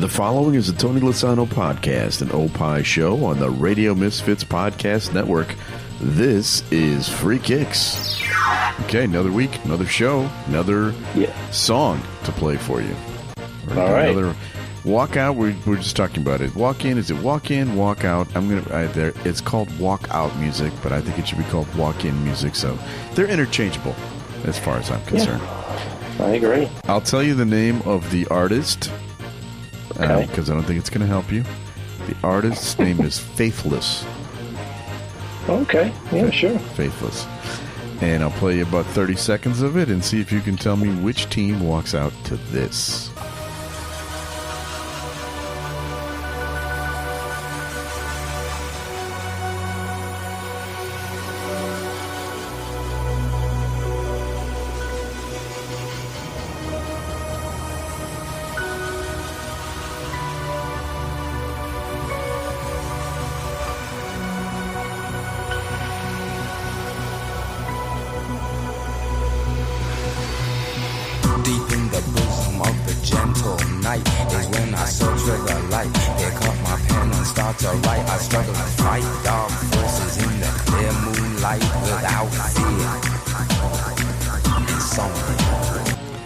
The following is a Tony Lasano podcast, an Opie show on the Radio Misfits Podcast Network. This is Free Kicks. Okay, another week, another show, another song to play for you. All right. Another walk out. We're just talking about it. Walk in. Is it walk in? Walk out? It's called walk out music, but I think it should be called walk in music. So they're interchangeable, as far as I'm concerned. I agree. I'll tell you the name of the artist. Because I don't think it's going to help you. The artist's name is Faithless. Okay, yeah, sure. Faithless. And I'll play you about 30 seconds of it and see if you can tell me which team walks out to this.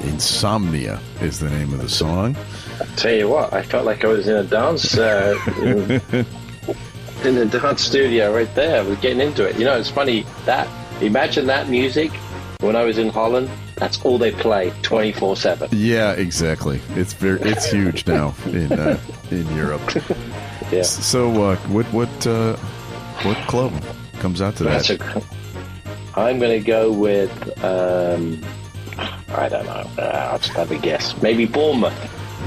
Insomnia is the name of the song. I'll tell you what, I felt like I was in a dance in the dance studio right there. We're getting into it. You know, it's funny that imagine that music when I was in Holland. That's all they play 24/7. Yeah, exactly. It's huge now in Europe. Yeah. So what club comes out to that? I'm going to go with. I don't know. I'll just have a guess. Maybe Bournemouth.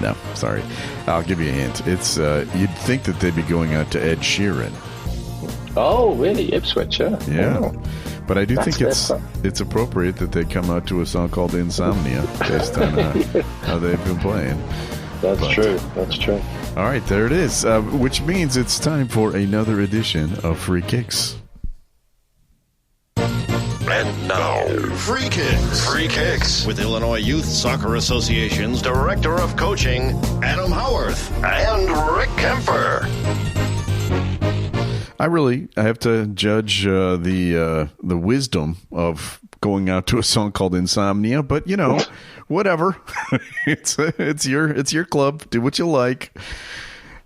No, sorry. I'll give you a hint. It's you'd think that they'd be going out to Ed Sheeran. Oh, really? Ipswich, huh? Yeah. Oh. But I do think it's appropriate that they come out to a song called Insomnia based on how they've been playing. That's true. All right, there it is. Which means it's time for another edition of Free Kicks. And now, Free Kicks. Free Kicks with Illinois Youth Soccer Association's Director of Coaching, Adam Howarth, and Rick Kemper. I have to judge the wisdom of going out to a song called Insomnia, but you know, whatever. it's your club. Do what you like.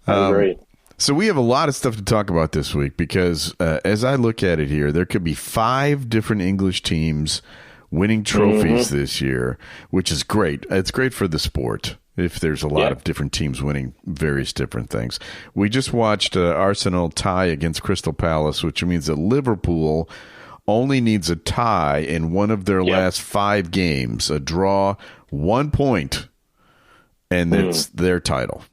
I agree. So we have a lot of stuff to talk about this week because as I look at it here, there could be 5 different English teams winning trophies this year, which is great. It's great for the sport if there's a lot of different teams winning various different things. We just watched Arsenal tie against Crystal Palace, which means that Liverpool only needs a tie in one of their last 5 games, a draw, 1 point, and it's their title.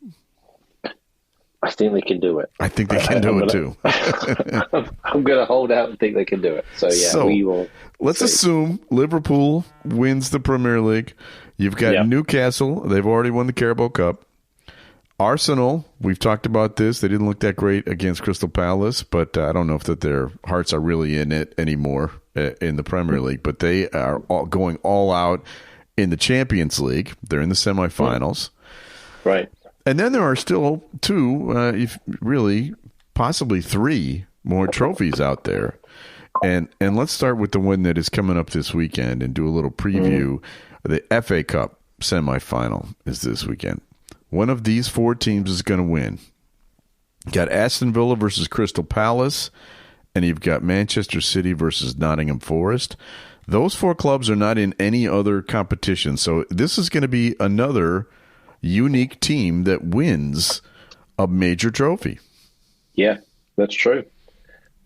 I think they can do it. I think they can do it too. I'm going to hold out and think they can do it. So we will. Let's assume Liverpool wins the Premier League. You've got Newcastle. They've already won the Carabao Cup. Arsenal, we've talked about this. They didn't look that great against Crystal Palace, but I don't know if that their hearts are really in it anymore in the Premier League. But they are going all out in the Champions League. They're in the semifinals. Right. And then there are still 2, possibly 3 more trophies out there. And let's start with the one that is coming up this weekend and do a little preview. The FA Cup semifinal is this weekend. One of these 4 teams is going to win. You got Aston Villa versus Crystal Palace, and you've got Manchester City versus Nottingham Forest. Those 4 clubs are not in any other competition. So this is going to be another unique team that wins a major trophy. Yeah, that's true.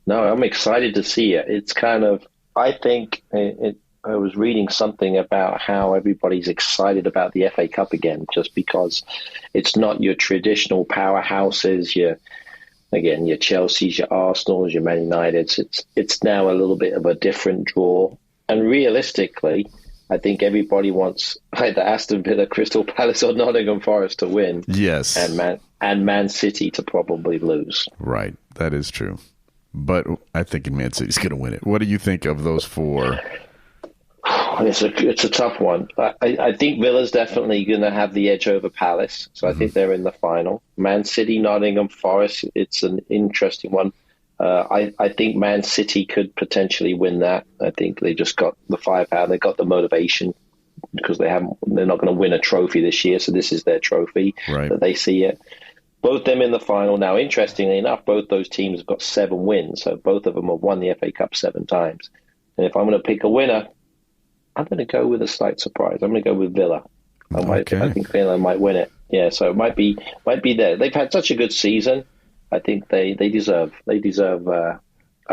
No, I'm excited to see it. It's kind of, I think, I was reading something about how everybody's excited about the FA Cup again, just because it's not your traditional powerhouses, your Chelseas, your Arsenals, your Man Uniteds. It's now a little bit of a different draw. And realistically, I think everybody wants either Aston Villa, Crystal Palace, or Nottingham Forest to win. Yes. And Man City to probably lose. Right. That is true. But I think Man City's going to win it. What do you think of those 4? It's a tough one. I think Villa's definitely going to have the edge over Palace, so I think they're in the final. Man City, Nottingham Forest, it's an interesting one. I think Man City could potentially win that. I think they just got the firepower, they got the motivation because they're not going to win a trophy this year, so this is their trophy that they see it. Both them in the final. Now, interestingly enough, both those teams have got 7 wins, so both of them have won the FA Cup 7 times. And if I'm going to pick a winner, I'm going to go with a slight surprise. I'm going to go with Villa. I think Villa might win it. Yeah, so it might be there. They've had such a good season. I think they deserve a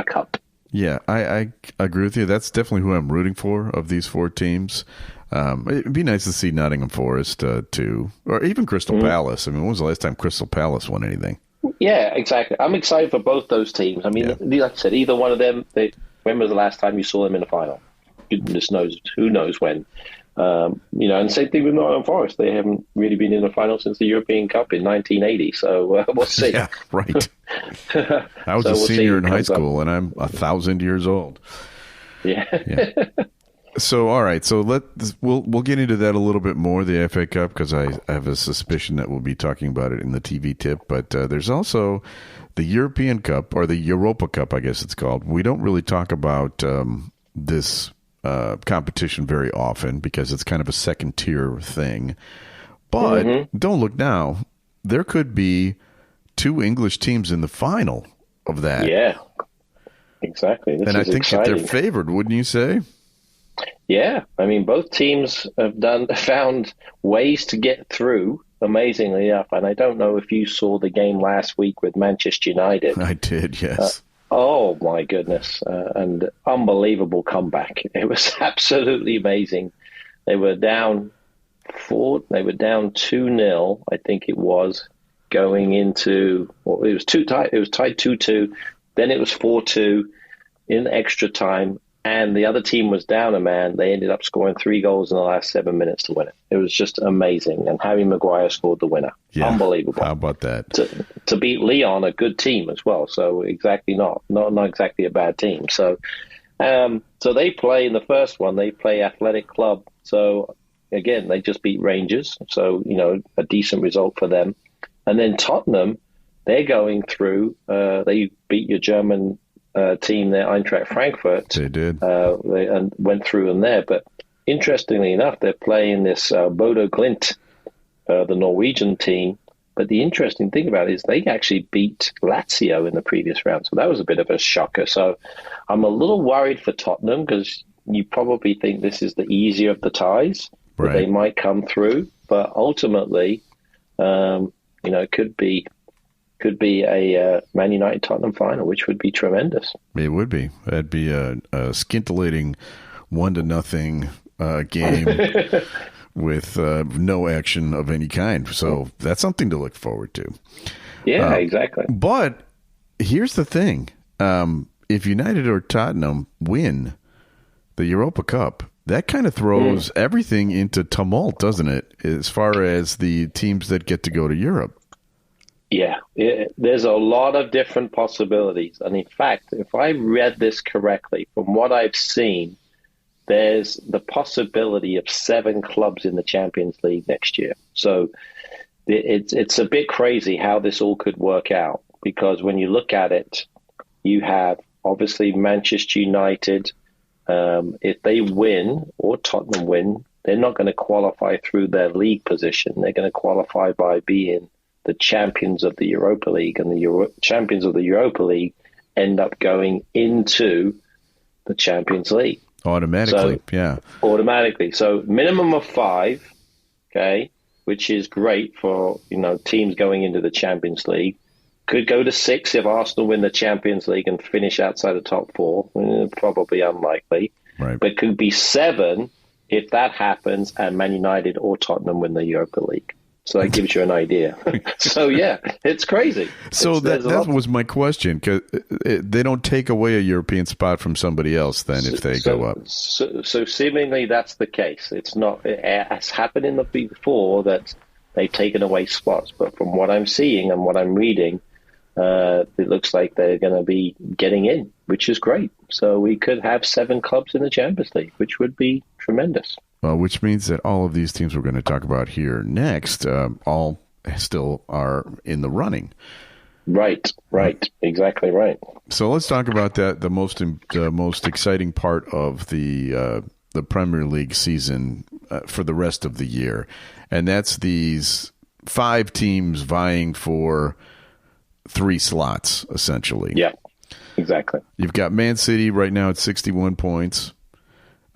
cup. Yeah, I agree with you. That's definitely who I'm rooting for of these 4 teams. It'd be nice to see Nottingham Forest too, or even Crystal Palace. I mean, when was the last time Crystal Palace won anything? Yeah, exactly. I'm excited for both those teams. I mean, like I said, either one of them. When was the last time you saw them in the final? Goodness knows, who knows when. And same thing with Nottingham Forest. They haven't really been in the final since the European Cup in 1980. So we'll see. Yeah, right. I was a senior in high school, and I'm 1,000 years old. Yeah. So, all right. So we'll get into that a little bit more, the FA Cup, because I have a suspicion that we'll be talking about it in the TV tip. But there's also the European Cup, or the Europa Cup, I guess it's called. We don't really talk about this competition very often because it's kind of a second tier thing. But don't look now. There could be 2 English teams in the final of that. Yeah, exactly. And I think that they're favored, wouldn't you say? Yeah, I mean, both teams have found ways to get through, amazingly enough. And I don't know if you saw the game last week with Manchester United. I did, yes. Oh, my goodness. And unbelievable comeback. It was absolutely amazing. They were down 2-0, I think it was, going into, it was tied 2-2. Then it was 4-2 in extra time. And the other team was down a man. They ended up scoring 3 goals in the last 7 minutes to win it. It was just amazing. And Harry Maguire scored the winner. Yeah, unbelievable. How about that? To beat Lyon, a good team as well. So exactly not exactly a bad team. So they play in the first one. They play Athletic Club. So again, they just beat Rangers. So a decent result for them. And then Tottenham, they're going through. They beat your German team there, Eintracht Frankfurt. They did. They went through in there. But interestingly enough, they're playing this Bodo Glimt, the Norwegian team. But the interesting thing about it is they actually beat Lazio in the previous round. So that was a bit of a shocker. So I'm a little worried for Tottenham because you probably think this is the easier of the ties. Right. That they might come through. But ultimately, it could be a Man United Tottenham final, which would be tremendous. It would be. That'd be a scintillating 1-0 game with no action of any kind. So that's something to look forward to. Yeah, exactly. But here's the thing: if United or Tottenham win the Europa Cup, that kind of throws everything into tumult, doesn't it? As far as the teams that get to go to Europe. Yeah, there's a lot of different possibilities. And in fact, if I read this correctly, from what I've seen, there's the possibility of 7 clubs in the Champions League next year. So it's a bit crazy how this all could work out, because when you look at it, you have obviously Manchester United. If they win or Tottenham win, they're not going to qualify through their league position. They're going to qualify by being the champions of the Europa League, and the champions of the Europa League end up going into the Champions League. Automatically, yeah. Automatically. So minimum of 5, okay, which is great for, teams going into the Champions League. Could go to 6 if Arsenal win the Champions League and finish outside the top 4. Probably unlikely. Right. But could be 7 if that happens and Man United or Tottenham win the Europa League. So that gives you an idea. So, yeah, it's crazy. So that was my question, because they don't take away a European spot from somebody else then if they go up. So seemingly that's the case. It's not. It has happened in the before that they've taken away spots. But from what I'm seeing and what I'm reading, it looks like they're going to be getting in, which is great. So we could have 7 clubs in the Champions League, which would be tremendous. Well, which means that all of these teams we're going to talk about here next all still are in the running. Right, exactly right. So let's talk about that. The most exciting part of the Premier League season for the rest of the year, and that's these 5 teams vying for 3 slots, essentially. Yeah, exactly. You've got Man City right now at 61 points.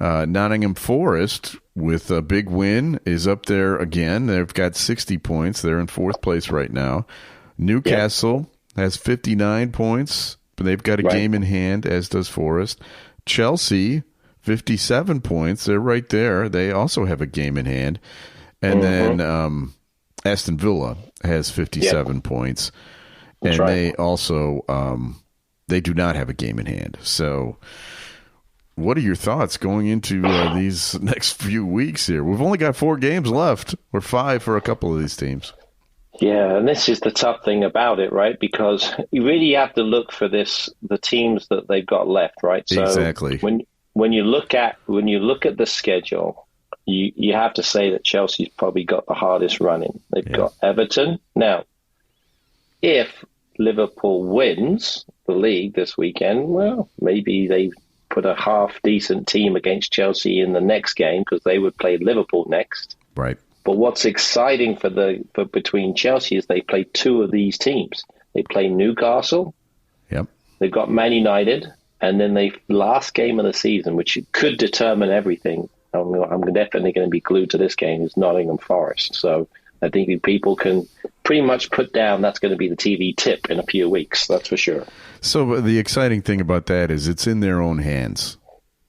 Nottingham Forest, with a big win, is up there again. They've got 60 points. They're in 4th place right now. Newcastle has 59 points, but they've got a game in hand, as does Forest. Chelsea, 57 points. They're right there. They also have a game in hand. And then Aston Villa has 57 points. And they also they do not have a game in hand. So what are your thoughts going into these next few weeks here? We've only got 4 games left, or 5 for a couple of these teams. Yeah, and this is the tough thing about it, right? Because you really have to look for the teams that they've got left, right? So exactly. When you look at the schedule, you have to say that Chelsea's probably got the hardest running. They've got Everton. Now, if Liverpool wins the league this weekend, well, maybe they put a half-decent team against Chelsea in the next game because they would play Liverpool next. Right. But what's exciting for between Chelsea is they play 2 of these teams. They play Newcastle. Yep. They've got Man United, and then the last game of the season, which could determine everything. I'm definitely going to be glued to this game, is Nottingham Forest. So I think people can pretty much put down that's going to be the TV tip in a few weeks. That's for sure. So the exciting thing about that is it's in their own hands.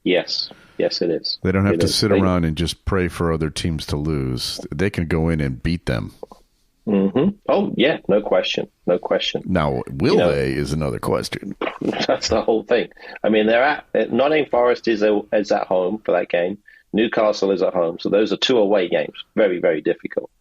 Yes. Yes, it is. They don't have to sit around and just pray for other teams to lose. They can go in and beat them. Mm-hmm. Oh, yeah, no question. No question. Now, will they is another question. That's the whole thing. I mean, Nottingham Forest is at home for that game. Newcastle is at home. So those are 2 away games. Very, very difficult.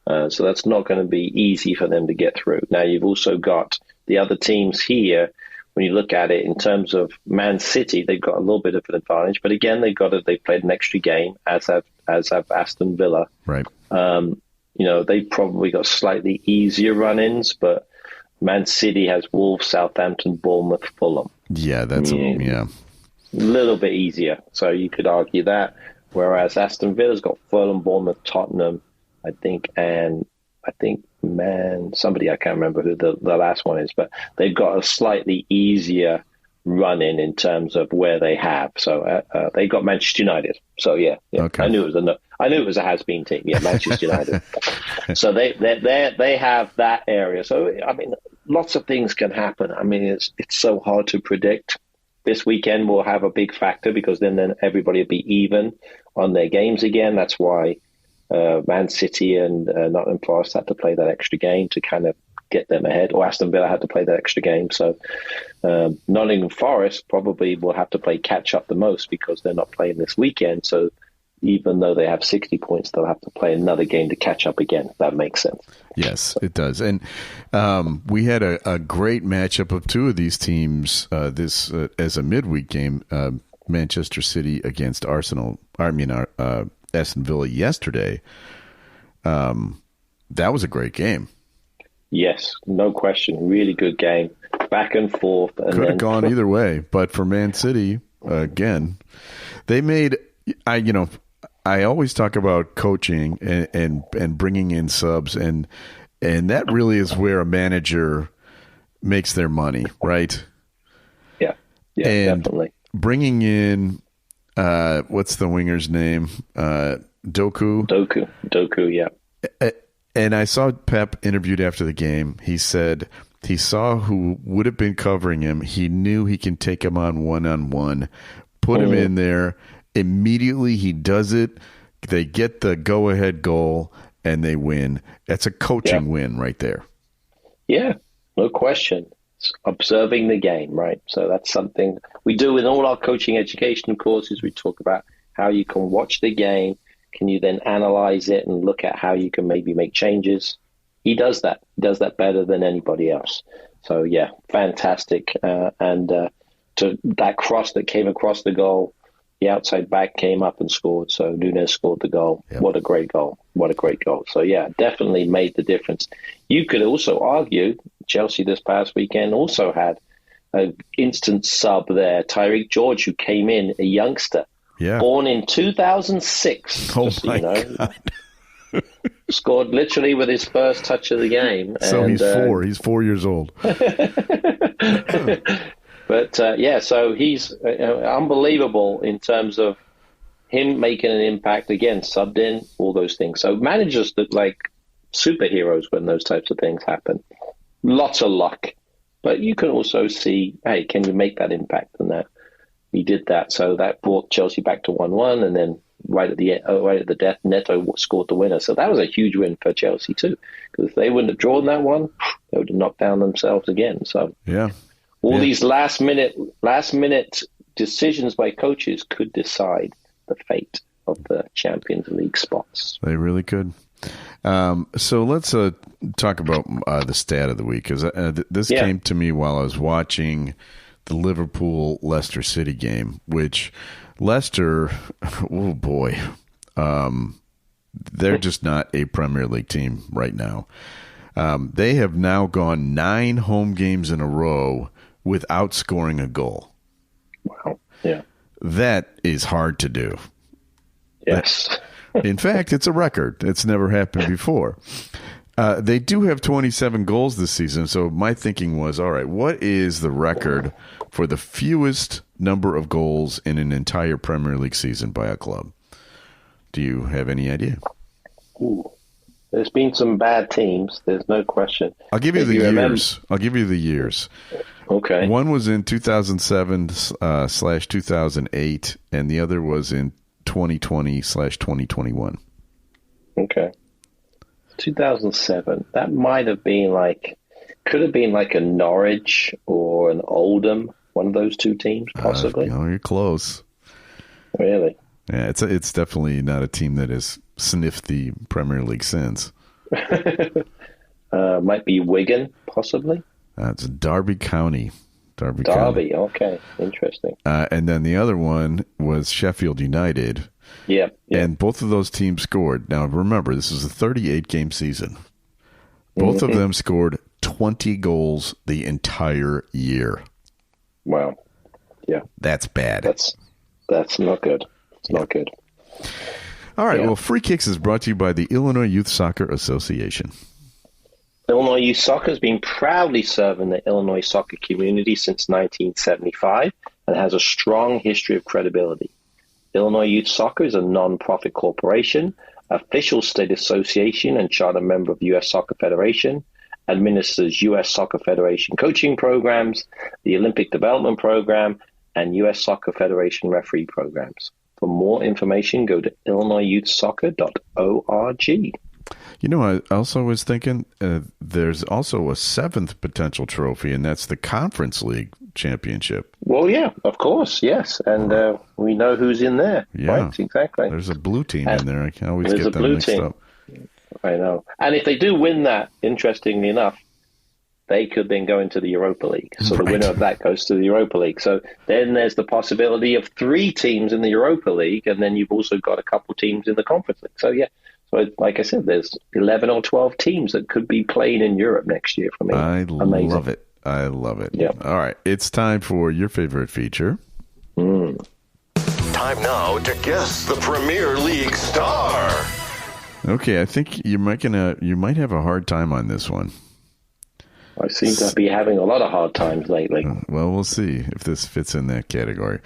So that's not going to be easy for them to get through. Now, you've also got the other teams here. When you look at it in terms of Man City, they've got a little bit of an advantage, but again, they played an extra game, as have Aston Villa. Right. They probably got slightly easier run-ins, but Man City has Wolves, Southampton, Bournemouth, Fulham. Yeah, that's a little bit easier. So you could argue that. Whereas Aston Villa's got Fulham, Bournemouth, Tottenham, I think, somebody, I can't remember who the last one is, but they've got a slightly easier run-in terms of where they have. So they got Manchester United. So yeah. Okay. I knew it was a has-been team. Yeah, Manchester United. So they have that area. So I mean, lots of things can happen. I mean, it's so hard to predict. This weekend will have a big factor because then everybody will be even on their games again. That's why Man City and Nottingham Forest had to play that extra game to kind of get them ahead, or Aston Villa had to play that extra game. So Nottingham Forest probably will have to play catch up the most because they're not playing this weekend. So even though they have 60 points, they'll have to play another game to catch up again, if that makes sense. Yes, it does. And we had a great matchup of 2 of these teams as a midweek game, Manchester City against Aston Villa yesterday. That was a great game. Yes, no question. Really good game. Back and forth. And could have gone either way, but for Man City, again, they made. I always talk about coaching and bringing in subs, and that really is where a manager makes their money, right? Yeah, and definitely. Bringing in what's the winger's name? Doku, yeah. And I saw Pep interviewed after the game. He said he saw who would have been covering him. He knew he can take him on one-on-one, put him in there. Immediately he does it. They get the go-ahead goal, and they win. That's a coaching win right there. Yeah, no question. It's observing the game, right? So that's something we do in all our coaching education courses. We talk about how you can watch the game. Can you then analyze it and look at how you can maybe make changes? He does that. He does that better than anybody else. So, yeah, fantastic. And to that cross that came across the goal. The outside back came up and scored. So Nunez scored the goal. Yep. What a great goal. What a great goal. So, yeah, definitely made the difference. You could also argue Chelsea this past weekend also had an instant sub there. Tyreek George, who came in, a youngster, born in 2006. Oh, my God. Scored literally with his first touch of the game. So and, he's 4. He's 4 years old. But, so he's unbelievable in terms of him making an impact. Again, subbed in, all those things. So managers look like superheroes when those types of things happen. Lots of luck. But you can also see, hey, can you make that impact? And that he did that. So that brought Chelsea back to 1-1. And then right at the death, Neto scored the winner. So that was a huge win for Chelsea, too. Because if they wouldn't have drawn that one, they would have knocked down themselves again. So, yeah. All these last minute decisions by coaches could decide the fate of the Champions League spots. They really could. So let's talk about the stat of the week, because this came to me while I was watching the Liverpool-Leicester City game, which Leicester, oh boy, they're just not a Premier League team right now. They have now gone 9 home games in a row without scoring a goal. Wow. Yeah. That is hard to do. Yes. In fact, it's a record. It's never happened before. They do have 27 goals this season, so my thinking was, all right, what is the record for the fewest number of goals in an entire Premier League season by a club? Do you have any idea? Ooh. There's been some bad teams. There's no question. I'll give you the years. I'll give you the years. Okay. One was in 2007/2008, and the other was in 2020/2021. Okay. 2007. That might have been could have been like a Norwich or an Oldham, one of those two teams, possibly. You're close. Really? Yeah, it's definitely not a team that has sniffed the Premier League since. Might be Wigan, possibly. It's Derby County. Derby, okay. Interesting. And then the other one was Sheffield United. Yeah. And both of those teams scored. Now, remember, this is a 38-game season. Both of them scored 20 goals the entire year. Wow. Yeah. That's bad. That's not good. It's not good. All right. Yeah. Well, Free Kicks is brought to you by the Illinois Youth Soccer Association. Illinois Youth Soccer has been proudly serving the Illinois soccer community since 1975 and has a strong history of credibility. Illinois Youth Soccer is a non-profit corporation, official state association and charter member of U.S. Soccer Federation, administers U.S. Soccer Federation coaching programs, the Olympic Development Program, and U.S. Soccer Federation referee programs. For more information, go to illinoisyouthsoccer.org. You know, I also was thinking there's also a 7th potential trophy, and that's the Conference League Championship. Well, yeah, of course, yes. And we know who's in there. Yeah, right? Exactly. There's a blue team in there. I can always get them mixed up. I know. And if they do win that, interestingly enough, they could then go into the Europa League. So the winner of that goes to the Europa League. So then there's the possibility of 3 teams in the Europa League, and then you've also got a couple teams in the Conference League. So, yeah. So, like I said, there's 11 or 12 teams that could be playing in Europe next year for me. Amazing. Love it. I love it. Yep. All right. It's time for your favorite feature. Time now to guess the Premier League star. Okay. I think you might have a hard time on this one. I seem to be having a lot of hard times lately. Well, we'll see if this fits in that category.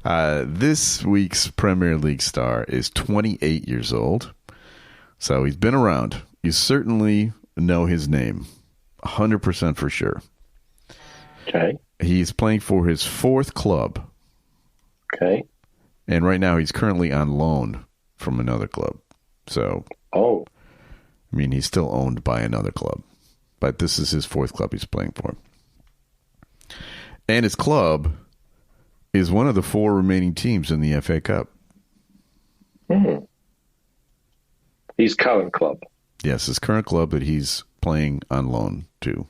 This week's Premier League star is 28 years old. So he's been around. You certainly know his name. 100% for sure. Okay. He's playing for his 4th club. Okay. And right now he's currently on loan from another club. So, I mean, he's still owned by another club. But this is his 4th club he's playing for. And his club is one of the 4 remaining teams in the FA Cup. His current club. Yes, his current club that he's playing on loan to.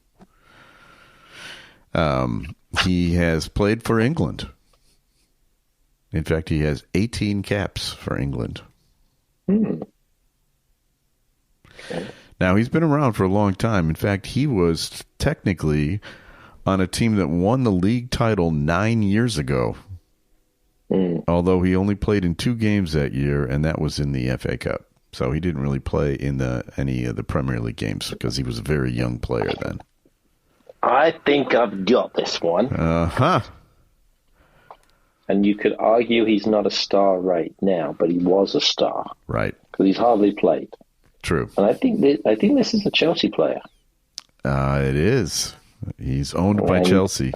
He has played for England. In fact, he has 18 caps for England. Now, he's been around for a long time. In fact, he was technically on a team that won the league title 9 years ago. Although he only played in 2 games that year, and that was in the FA Cup. So he didn't really play in any of the Premier League games because he was a very young player then. I think I've got this one. Uh-huh. And you could argue he's not a star right now, but he was a star. Right. Because he's hardly played. True. And I think this is a Chelsea player. It is. He's owned by Chelsea.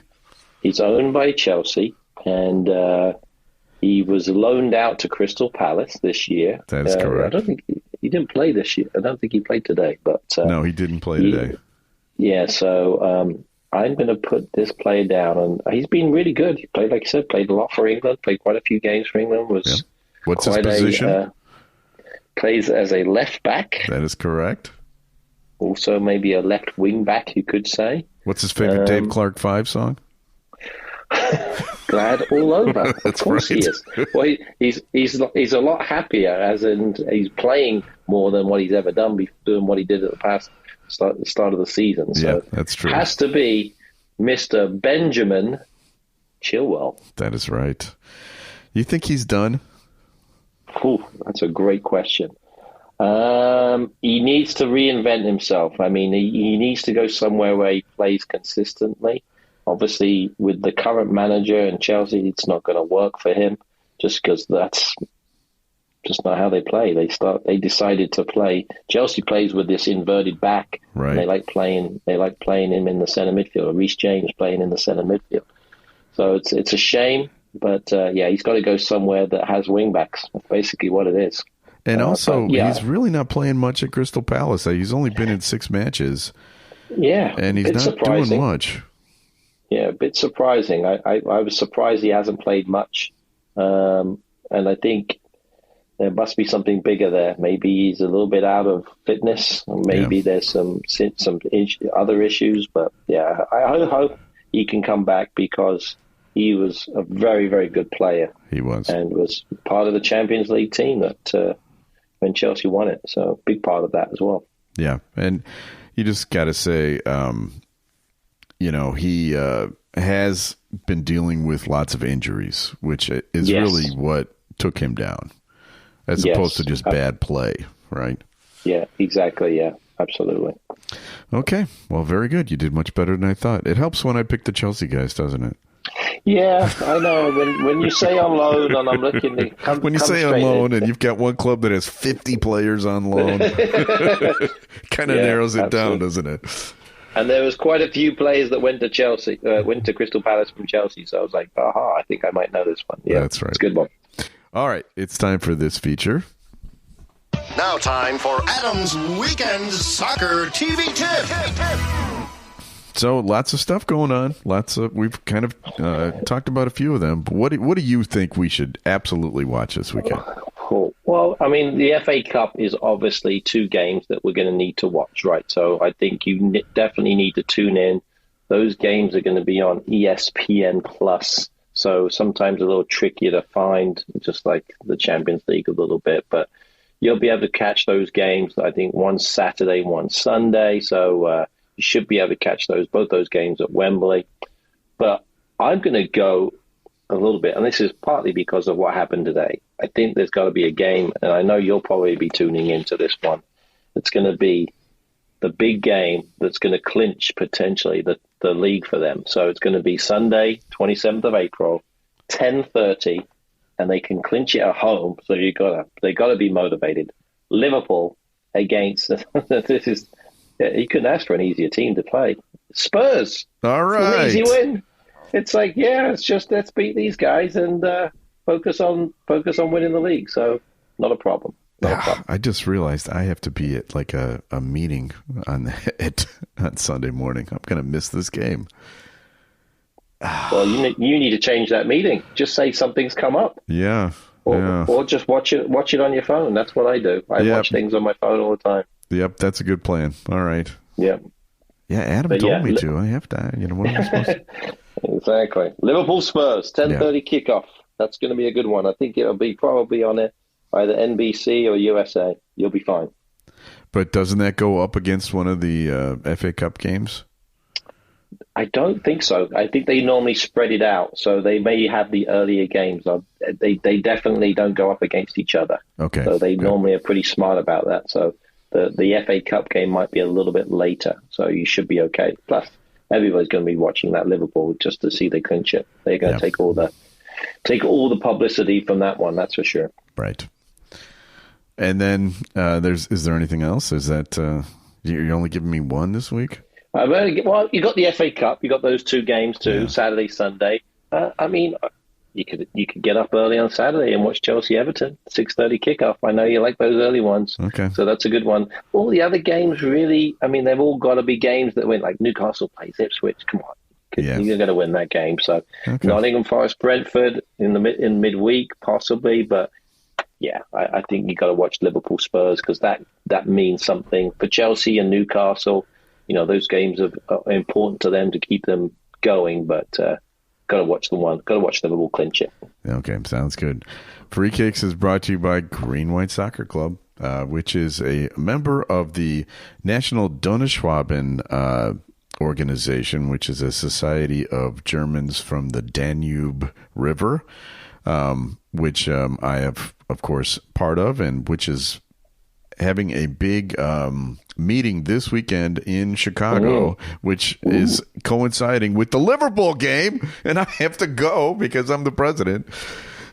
He's owned by Chelsea, and he was loaned out to Crystal Palace this year. That's correct. I don't think he didn't play this year. I don't think he played today. But no, he didn't play today. Yeah, so I'm going to put this player down, and he's been really good. He played, like you said, played a lot for England, played quite a few games for England. What's his position? Plays as a left back. That is correct. Also, maybe a left wing back, you could say. What's his favorite Dave Clark 5 song? Glad all over. That's of course right. He is. Well, he's a lot happier, as in he's playing more than what he's ever done, doing what he did at the start of the season. So yeah, that's true. Has to be Mr. Benjamin Chilwell. That is right. You think he's done? Ooh, that's a great question. He needs to reinvent himself. I mean, he needs to go somewhere where he plays consistently. Obviously, with the current manager in Chelsea, it's not going to work for him just because that's just not how they play. They decided to play. Chelsea plays with this inverted back. Right. And they like playing him in the center midfield. Reece James playing in the center midfield. So it's a shame, but he's got to go somewhere that has wing backs. That's basically what it is. And also, he's really not playing much at Crystal Palace. He's only been in 6 matches. Yeah, and he's not doing much. Yeah, a bit surprising. I was surprised he hasn't played much, and I think there must be something bigger there. Maybe he's a little bit out of fitness, or maybe there's some other issues. But yeah, I hope he can come back because he was a very, very good player. He was, and was part of the Champions League team that when Chelsea won it. So big part of that as well. Yeah, and you just got to say. He has been dealing with lots of injuries, which is really what took him down, as opposed to just bad play, right? Yeah, exactly. Yeah, absolutely. Okay, well, very good. You did much better than I thought. It helps when I pick the Chelsea guys, doesn't it? Yeah, I know. When you say on loan, and I'm looking to when you say on loan, and you've got one club that has 50 players on loan, kind of narrows it down, doesn't it? And there was quite a few players that went to Crystal Palace from Chelsea. So I was like, I think I might know this one. Yeah, that's right. It's a good one. All right, it's time for this feature. Now time for Adam's Weekend Soccer TV Tip. So lots of stuff going on. We've kind of talked about a few of them. But what do you think we should absolutely watch this weekend? Cool. Well, I mean, the FA Cup is obviously 2 games that we're going to need to watch, right? So I think you definitely need to tune in. Those games are going to be on ESPN Plus. So sometimes a little trickier to find, just like the Champions League a little bit. But you'll be able to catch those games, I think, one Saturday, one Sunday. So you should be able to catch both those games at Wembley. But I'm going to go a little bit, and this is partly because of what happened today. I think there's got to be a game, and I know you'll probably be tuning into this one. It's going to be the big game that's going to clinch potentially the league for them. So it's going to be Sunday, 27th of April, 10:30, and they can clinch it at home. So they got to be motivated. Liverpool against you couldn't ask for an easier team to play. Spurs. All right, an easy win. It's like, it's just let's beat these guys and focus on winning the league. So not a problem. I just realized I have to be at like a meeting on Sunday morning. I'm going to miss this game. Well, you need to change that meeting. Just say something's come up. Yeah. Or just watch it on your phone. That's what I do. I watch things on my phone all the time. Yep, that's a good plan. All right. Yeah. Yeah, Adam told me to. I have to. What am I supposed to? Exactly. Liverpool Spurs, 10:30 kickoff. That's going to be a good one. I think it'll be probably on either NBC or USA. You'll be fine. But doesn't that go up against one of the FA Cup games? I don't think so. I think they normally spread it out, so they may have the earlier games. They definitely don't go up against each other. Okay. So they normally are pretty smart about that. So the FA Cup game might be a little bit later, so you should be okay. Plus, everybody's going to be watching that Liverpool just to see they clinch it. They're going to take all the publicity from that one. That's for sure. Right. And then is there anything else? Is that you're only giving me one this week? Well, you got the FA Cup. You got those two games too, Saturday, Sunday. You could get up early on Saturday and watch Chelsea Everton, 6:30 kickoff. I know you like those early ones, okay. So that's a good one. All the other games, really, they've all got to be games that win. Like Newcastle plays Ipswich. Come on, you're going to win that game. So Nottingham Forest, Brentford in midweek possibly, but yeah, I think you got to watch Liverpool Spurs because that means something for Chelsea and Newcastle. Those games are important to them to keep them going, but got to watch Liverpool clinch it. Okay, sounds good. Free Kicks is brought to you by Green White Soccer Club, which is a member of the National Donauschwaben organization, which is a society of Germans from the Danube River, which I have, of course, part of, and which is having a big meeting this weekend in Chicago, which is coinciding with the Liverpool game, and I have to go because I'm the president.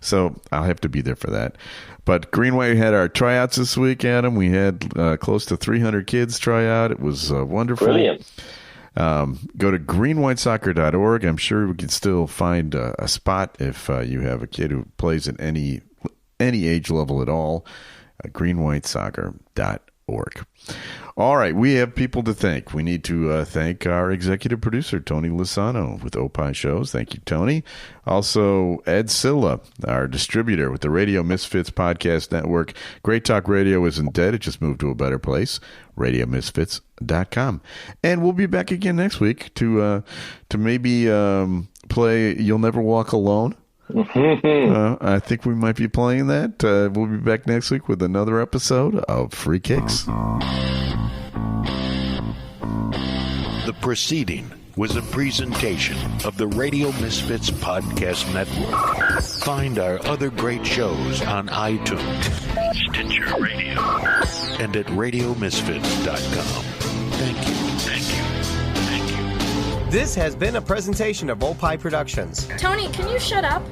So I'll have to be there for that. But Green White had our tryouts this week, Adam. We had close to 300 kids try out. It was wonderful. Brilliant. Go to greenwhitesoccer.org. I'm sure we can still find a spot if you have a kid who plays at any age level at all. greenwhitesoccer.org. All right, we have people to thank. We need to thank our executive producer, Tony Lasano, with Opie Shows. Thank you, Tony. Also, Ed Silla, our distributor with the Radio Misfits Podcast Network. Great Talk Radio isn't dead. It just moved to a better place, radiomisfits.com. And we'll be back again next week to maybe play You'll Never Walk Alone. I think we might be playing that. We'll be back next week with another episode of Free Kicks. The proceeding was a presentation of the Radio Misfits Podcast Network. Find our other great shows on iTunes, Stitcher Radio, and at radiomisfits.com. Thank you. Thank you. Thank you. This has been a presentation of Opie Productions. Tony, can you shut up?